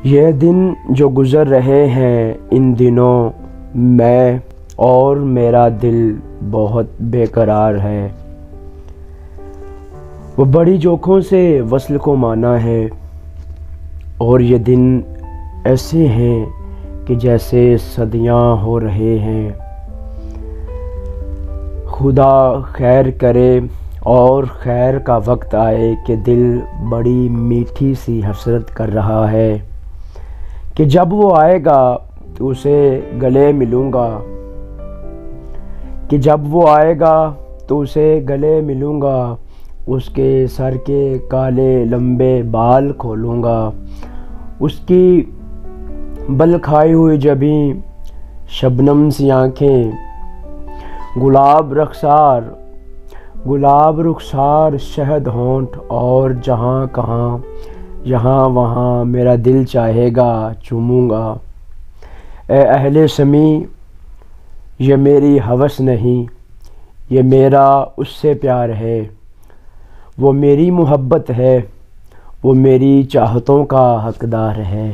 یہ دن جو گزر رہے ہیں ان دنوں میں اور میرا دل بہت بے قرار ہے۔ وہ بڑی جوکھوں سے وصل کو مانا ہے، اور یہ دن ایسے ہیں کہ جیسے صدیاں ہو رہے ہیں۔ خدا خیر کرے اور خیر کا وقت آئے کہ دل بڑی میٹھی سی حسرت کر رہا ہے کہ جب وہ آئے گا تو اسے گلے ملوں گا، کہ جب وہ آئے گا تو اسے گلے ملوں گا، اس کے سر کے کالے لمبے بال کھولوں گا، اس کی بل کھائی ہوئی جبیں شبنم سی آنکھیں، گلاب رخسار شہد ہونٹ، اور جہاں کہاں یہاں وہاں میرا دل چاہے گا چوموں گا۔ اے اہل سمیع، یہ میری ہوس نہیں، یہ میرا اس سے پیار ہے، وہ میری محبت ہے، وہ میری چاہتوں کا حقدار ہے۔